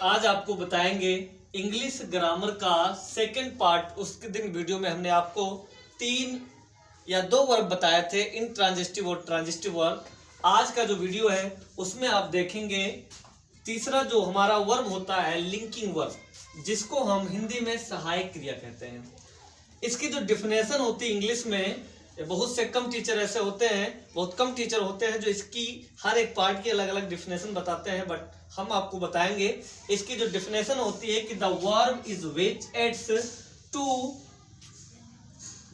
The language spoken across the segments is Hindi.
आज आपको बताएंगे इंग्लिश ग्रामर का सेकंड पार्ट। उसके दिन वीडियो में हमने आपको 3 या 2 वर्ब बताए थे, इंट्रांजिटिव और ट्रांजिटिव वर्ब। आज का जो वीडियो है उसमें आप देखेंगे तीसरा जो हमारा वर्ब होता है लिंकिंग वर्ब, जिसको हम हिंदी में सहायक क्रिया कहते हैं। इसकी जो डिफिनेशन होती है इंग्लिश में, बहुत से कम टीचर ऐसे होते हैं, बहुत कम टीचर होते हैं जो इसकी हर एक पार्ट की अलग अलग डिफिनेशन बताते हैं, बट हम आपको बताएंगे इसकी जो डिफिनेशन होती है कि the verb is which adds to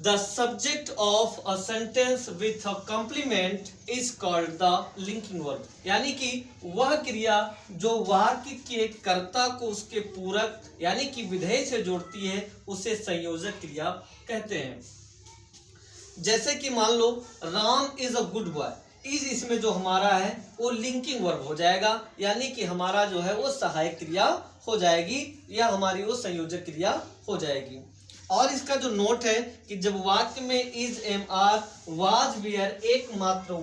the subject of a sentence with a complement is called the linking verb. यानी कि वह क्रिया जो वाक्य के कर्ता को उसके पूरक यानी कि विधेय से जोड़ती है उसे संयोजक क्रिया कहते हैं। जैसे कि मान लो Ram is a good boy, is इसमें जो हमारा है वो लिंकिंग वर्ब हो जाएगा, यानी कि हमारा जो है वो सहायक क्रिया हो जाएगी या हमारी वो संयोजक क्रिया हो जाएगी। और इसका जो नोट है कि जब वाक्य में is am are was were एकमात्र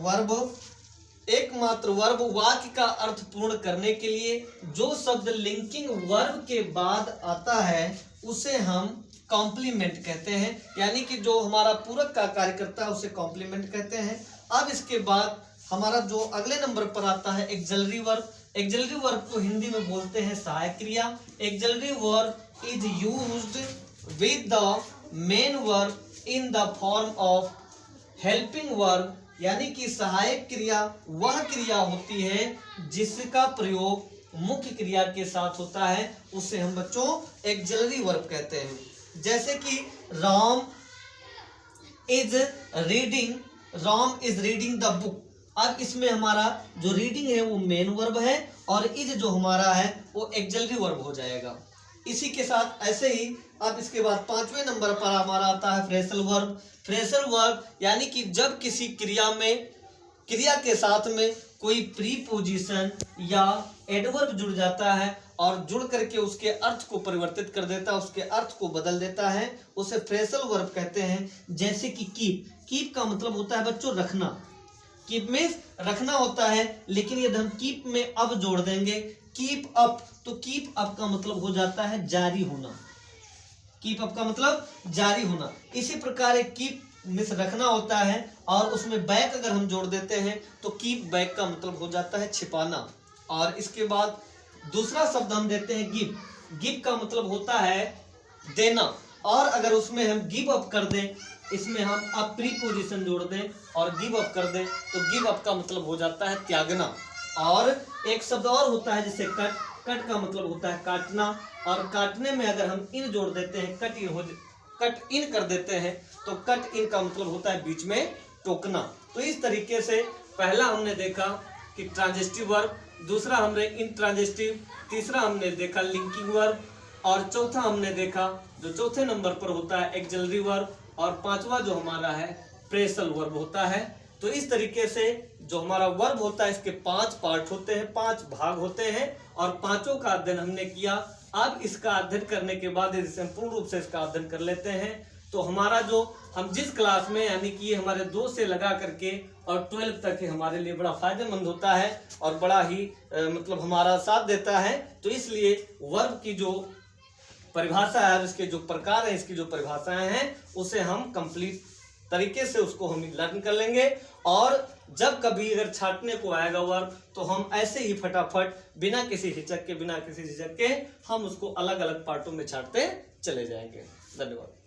वर्ब वाक्य का अर्थ पूर्ण करने के लिए जो शब्द लिंकिंग वर्ब के बाद आता है उसे हम कॉम्प्लीमेंट कहते हैं, यानी कि जो हमारा पूरक का कार्य करता है उसे कॉम्प्लीमेंट कहते हैं। अब इसके बाद हमारा जो अगले नंबर पर आता है एक्सिलरी वर्ब। एक्सिलरी वर्ब को हिंदी में बोलते हैं सहायक क्रिया। Axillary verb is used with the main verb in the form of helping verb, यानी कि सहायक क्रिया वह क्रिया होती है जिसका प्रयोग मुख्य क्रिया के साथ होता है, उसे हम बच्चों एक्सिलरी वर्ब कहते हैं। जैसे कि Ram is reading the book. अब इसमें हमारा जो रीडिंग है वो मेन वर्ब है और इज जो हमारा है वो एक्सिलरी वर्ब हो जाएगा। इसी के साथ ऐसे ही अब इसके बाद 5वें नंबर पर हमारा आता है फ्रेसल वर्ब। फ्रेसल वर्ब यानी कि जब किसी क्रिया के साथ में कोई प्रीपोजिशन या एडवर्ब जुड़ जाता है और जुड़ करके उसके अर्थ को परिवर्तित कर देता है, उसके अर्थ को बदल देता है, उसे फ्रेसल वर्ब कहते हैं। जैसे कि कीप का मतलब होता है बच्चों रखना। कीप में रखना होता है, लेकिन यदि हम कीप में अब जोड़ देंगे कीप अप, तो कीप अप का मतलब हो जाता है जारी होना। कीप अप का मतलब जारी होना। इसी प्रकार एक कीप मिस रखना होता है और उसमें बैक अगर हम जोड़ देते हैं तो कीप बैक का मतलब हो जाता है छिपाना। और इसके बाद दूसरा शब्द हम देते हैं गिव। गिव का मतलब होता है देना, और अगर उसमें हम गिव अप कर दें, इसमें हम अप प्रीपोजिशन जोड़ दें और गिव अप कर दें तो गिव अप का मतलब हो जाता है त्यागना। और एक शब्द और होता है जैसे कट। कट का मतलब होता है काटना, और काटने में अगर हम इन जोड़ देते हैं कट इन कर देते हैं तो कट इन का मतलब होता है बीच में टोकना। तो इस तरीके से पहला हमने देखा कि ट्रांजिटिव वर्ब, दूसरा हमने इंट्रांजिटिव, तीसरा हमने देखा लिंकिंग वर्ब, और चौथा हमने देखा जो चौथे नंबर पर होता है एक्सिलरी वर्ब, और पांचवा जो हमारा है फ्रेसल वर्ब होता है। तो इस तरीके से जो हमारा वर्ब होता है इसके 5 पार्ट होते हैं, 5 भाग होते हैं, और पांचों का अध्ययन हमने किया। अब इसका अध्ययन करने के बाद यदि संपूर्ण रूप से इसका अध्ययन कर लेते हैं तो हमारा जो हम जिस क्लास में यानी कि ये हमारे 2 से लगा करके और 12 तक हमारे लिए बड़ा फायदेमंद होता है और बड़ा ही मतलब हमारा साथ देता है। तो इसलिए वर्ब की जो परिभाषा है, इसके जो प्रकार है, इसकी जो परिभाषाएं हैं उसे हम कंप्लीट तरीके से उसको हम लर्न कर लेंगे। और जब कभी अगर छाटने को आएगा वर्ब तो हम ऐसे ही फटाफट बिना किसी हिचक के हम उसको अलग अलग पार्टों में छाटते चले जाएंगे। धन्यवाद।